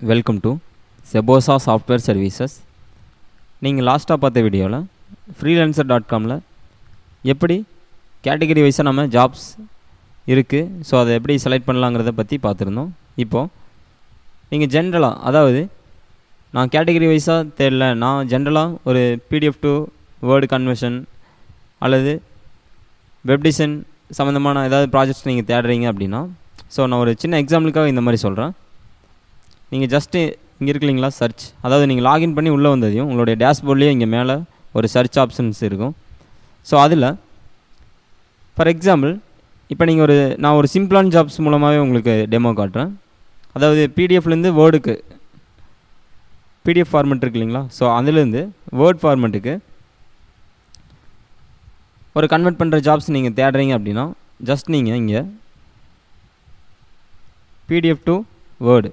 Welcome to செபோசா software services. நீங்கள் லாஸ்ட்டாக பார்த்த வீடியோவில் freelancer.comல எப்படி கேட்டகரி வைஸாக நம்ம ஜாப்ஸ் இருக்குது, ஸோ அதை எப்படி செலக்ட் பண்ணலாங்கிறத பற்றி பார்த்துருந்தோம். இப்போது நீங்கள் ஜென்ரலாக, அதாவது நான் கேட்டகரி வைஸாக தெரியல, நான் ஜென்ரலாக ஒரு PDF டு வேர்டு கன்வர்ஷன் அல்லது வெப் டிசைன் சம்மந்தமான ஏதாவது ப்ராஜெக்ட்ஸ் நீங்கள் தேடுறீங்க அப்படின்னா, ஸோ நான் ஒரு சின்ன எக்ஸாம்பிளுக்காக இந்த மாதிரி சொல்கிறேன். நீங்கள் ஜஸ்ட்டு இங்கே இருக்குல்லைங்களா சர்ச், அதாவது நீங்கள் லாகின் பண்ணி உள்ளே வந்ததையும் உங்களுடைய டேஷ்போர்ட்லேயே இங்கே மேலே ஒரு சர்ச் ஆப்ஷன்ஸ் இருக்கும். ஸோ அதில் ஃபார் எக்ஸாம்பிள் இப்போ நீங்கள் நான் ஒரு சிம்பிளான ஜாப்ஸ் மூலமாகவே உங்களுக்கு டெமோ காட்டுறேன். அதாவது பிடிஎஃப்லேருந்து வேர்டுக்கு பிடிஎஃப் ஃபார்மெட் இருக்கு இல்லைங்களா, ஸோ அதுலேருந்து வேர்ட் ஃபார்மெட்டுக்கு ஒரு கன்வெர்ட் பண்ணுற ஜாப்ஸ் நீங்கள் தேடுறீங்க அப்படின்னா ஜஸ்ட் நீங்கள் இங்கே பிடிஎஃப் டு வேர்டு,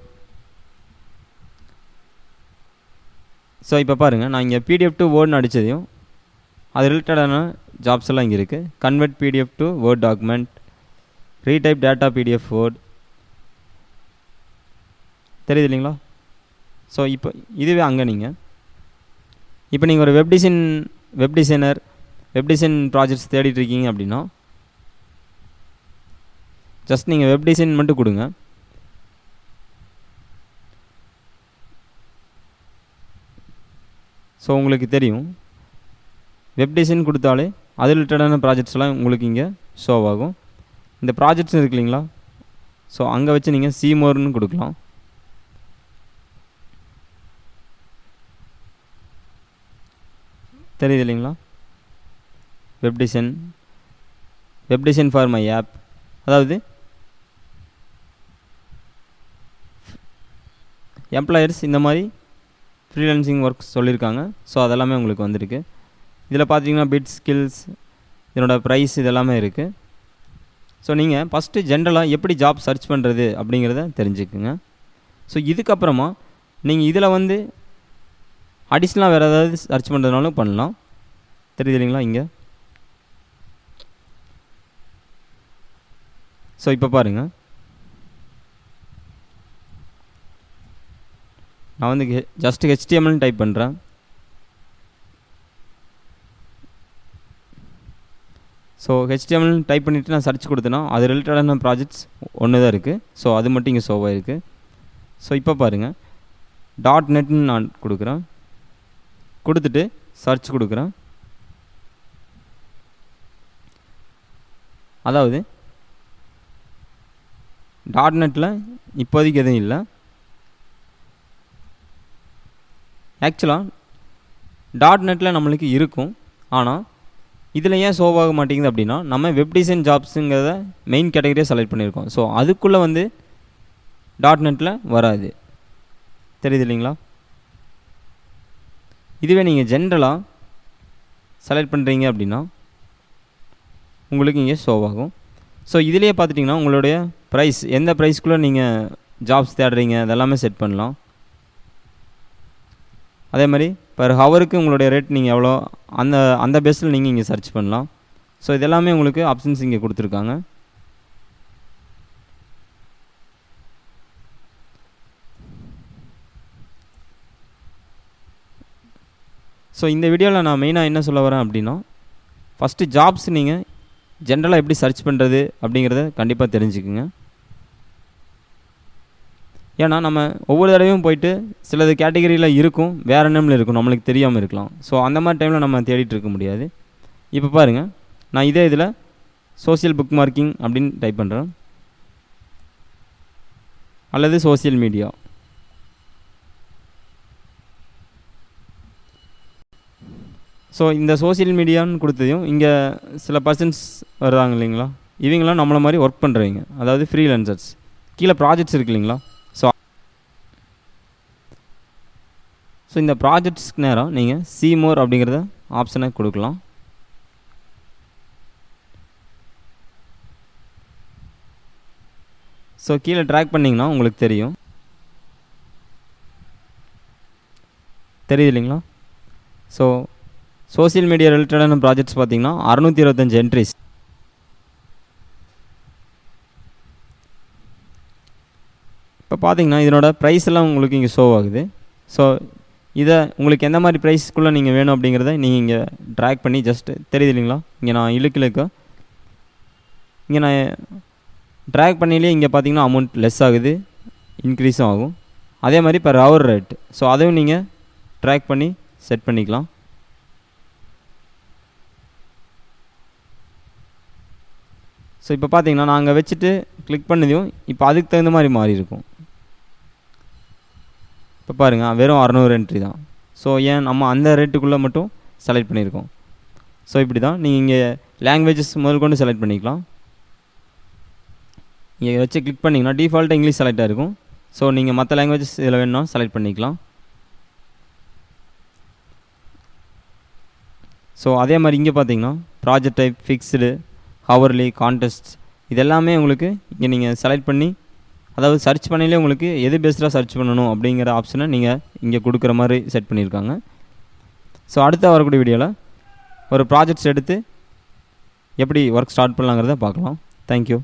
ஸோ இப்போ பாருங்கள், நான் இங்கே பிடிஎஃப் டு வேர்டுன்னு அடித்ததையும் அது ரிலேட்டடான ஜாப்ஸ் எல்லாம் இங்கே இருக்குது. Convert PDF to Word document, retype data PDF Word, தெரியுது இல்லைங்களா. ஸோ இப்போ இதுவே அங்கே நீங்கள் ஒரு web designer web design projects தேடிட்டுருக்கீங்க அப்படின்னா ஜஸ்ட் நீங்கள் வெப் டிசைன் மட்டும் கொடுங்க. ஸோ உங்களுக்கு தெரியும், வெப் டிசைன் கொடுத்தாலே அது ரிலேட்டடான ப்ராஜெக்ட்ஸ்லாம் உங்களுக்கு இங்கே ஷோ ஆகும். இந்த ப்ராஜெக்ட்ஸ் இருக்கு இல்லைங்களா, ஸோ அங்கே வச்சு நீங்கள் சீமோர்னு கொடுக்கலாம். தெரியுது இல்லைங்களா, web design for my app, அதாவது எம்ப்ளாயர்ஸ் இந்த மாதிரி ஃப்ரீலான்சிங் ஒர்க்ஸ் சொல்லியிருக்காங்க. ஸோ அதெல்லாமே உங்களுக்கு வந்திருக்கு. இதில் பார்த்தீங்கன்னா பிட் ஸ்கில்ஸ், இதனோட ப்ரைஸ் இதெல்லாமே இருக்குது. ஸோ நீங்கள் ஃபஸ்ட்டு ஜென்ரலாக எப்படி ஜாப் சர்ச் பண்ணுறது அப்படிங்கிறத தெரிஞ்சுக்குங்க. ஸோ இதுக்கப்புறமா நீங்கள் இதில் அடிஷ்னலாக வேறு ஏதாவது சர்ச் பண்ணுறதுனாலும் பண்ணலாம். தெரியுது இல்லைங்களா இங்கே. ஸோ இப்போ பாருங்கள், நான் ஜஸ்ட் HTML டைப் பண்ணுறேன். ஸோ HTML டைப் பண்ணிவிட்டு நான் சர்ச் கொடுத்தேன்னா அது ரிலேட்டடான ப்ராஜெக்ட்ஸ் ஒன்று தான் இருக்குது. ஸோ அது மட்டும் இங்கே ஷோவாக இருக்குது. ஸோ இப்போ பாருங்கள், .NETன்னு நான் கொடுக்குறேன், கொடுத்துட்டு சர்ச் கொடுக்குறேன். அதாவது .NETல இப்போதைக்கு எதுவும் இல்லை. ஆக்சுவலாக .NETல நம்மளுக்கு இருக்கும், ஆனால் இதில் ஏன் ஷோவாக மாட்டேங்குது அப்படின்னா நம்ம வெப் டிசைன் ஜாப்ஸுங்கிறத மெயின் கேட்டகரியாக செலக்ட் பண்ணியிருக்கோம். ஸோ அதுக்குள்ளே .NETல வராது. தெரியுது இல்லைங்களா. இதுவே நீங்கள் ஜென்ரலாக செலக்ட் பண்ணுறீங்க அப்படின்னா உங்களுக்கு இங்கே ஷோவாகும். ஸோ இதிலேயே பார்த்துட்டிங்கன்னா உங்களுடைய ப்ரைஸ், எந்த ப்ரைஸ்க்குள்ளே நீங்கள் ஜாப்ஸ் தேடுறீங்க அதெல்லாமே செட் பண்ணலாம். அதே மாதிரி பர் ஹவருக்கு உங்களுடைய ரேட் நீங்கள் எவ்வளோ அந்த பேஸில் நீங்கள் இங்கே சர்ச் பண்ணலாம். ஸோ இதெல்லாமே உங்களுக்கு ஆப்ஷன்ஸ் இங்கே கொடுத்துருக்காங்க. ஸோ இந்த வீடியோவில் நான் மெயினாக என்ன சொல்ல வரேன் அப்படின்னா, ஃபஸ்ட்டு ஜாப்ஸ் நீங்கள் ஜென்ரலாக எப்படி சர்ச் பண்ணுறது அப்படிங்கிறத கண்டிப்பாக தெரிஞ்சுக்குங்க. ஏன்னா நம்ம ஒவ்வொரு தடவையும் போயிட்டு சிலது கேட்டகரியில் இருக்கும், வேறு நேமில் இருக்கும், நம்மளுக்கு தெரியாமல் இருக்கலாம். ஸோ அந்த மாதிரி டைமில் நம்ம தேடிட்டு இருக்க முடியாது. இப்போ பாருங்கள், நான் இதே இதில் சோஷியல் புக் மார்க்கிங் அப்படின்னு டைப் பண்ணுறேன், அல்லது சோஷியல் மீடியா. ஸோ இந்த சோஷியல் மீடியான்னு கொடுத்ததையும் இங்கே சில பர்சன்ஸ் வருவாங்க இல்லைங்களா, இவங்களாம் நம்மளை மாதிரி ஒர்க் பண்ணுறவங்க, அதாவது ஃப்ரீலான்சர்ஸ். கீழே ப்ராஜெக்ட்ஸ் இருக்கு இல்லைங்களா, ஸோ இந்த ப்ராஜெக்ட்ஸ்க்கு நேரம் நீங்கள் சீமோர் அப்படிங்கிறத ஆப்ஷனை கொடுக்கலாம். ஸோ கீழே ட்ராக் பண்ணிங்கன்னா உங்களுக்கு தெரியும், தெரியுது இல்லைங்களா. ஸோ சோஷியல் மீடியா ரிலேட்டடான ப்ராஜெக்ட்ஸ் பார்த்தீங்கன்னா 625 என்ட்ரிஸ். இப்போ பார்த்தீங்கன்னா இதனோட ப்ரைஸ் எல்லாம் உங்களுக்கு இங்கே ஷோ ஆகுது. ஸோ இதை உங்களுக்கு எந்த மாதிரி ப்ரைஸ்க்குள்ளே நீங்கள் வேணும் அப்படிங்கிறத நீங்கள் இங்கே ட்ராக் பண்ணி ஜஸ்ட்டு தெரியுது இல்லைங்களா, இங்கே நான் இழுக்க இங்கே நான் ட்ராக் பண்ணிலே இங்கே பார்த்தீங்கன்னா அமௌண்ட் லெஸ் ஆகுது, இன்க்ரீஸும் ஆகும். அதே மாதிரி per hour ரேட், ஸோ அதையும் நீங்கள் ட்ராக் பண்ணி செட் பண்ணிக்கலாம். ஸோ இப்போ பார்த்தீங்கன்னா நாங்கள் வச்சுட்டு கிளிக் பண்ணதையும் இப்போ அதுக்கு தகுந்த மாதிரி மாறி இருக்கும். இப்போ பாருங்கள் வெறும் 600 என்ட்ரி தான். ஸோ ஏன் நம்ம அந்த ரேட்டுக்குள்ளே மட்டும் செலக்ட் பண்ணியிருக்கோம். ஸோ இப்படி தான் நீங்கள் இங்கே லாங்குவேஜஸ் முதல் கொண்டு செலக்ட் பண்ணிக்கலாம். இங்கே வச்சு கிளிக் பண்ணிங்கன்னா டிஃபால்ட்டாக இங்கிலீஷ் செலக்ட் ஆகிருக்கும். ஸோ நீங்கள் மற்ற லாங்குவேஜஸ் இதில் வேணும்னா செலக்ட் பண்ணிக்கலாம். ஸோ அதே மாதிரி இங்கே பார்த்தீங்கன்னா project type, fixed, hourly, contest இது எல்லாமே உங்களுக்கு இங்கே நீங்கள் செலக்ட் பண்ணி, அதாவது சர்ச் பண்ணிலே உங்களுக்கு எது பெஸ்ட்டாக சர்ச் பண்ணணும் அப்படிங்கிற ஆப்ஷனை நீங்கள் இங்கே கொடுக்குற மாதிரி செட் பண்ணியிருக்காங்க. ஸோ அடுத்த வரக்கூடிய வீடியோவில் ஒரு ப்ராஜெக்ட்ஸ் எடுத்து எப்படி ஒர்க் ஸ்டார்ட் பண்ணலாங்கிறத பார்க்கலாம். தேங்க்யூ.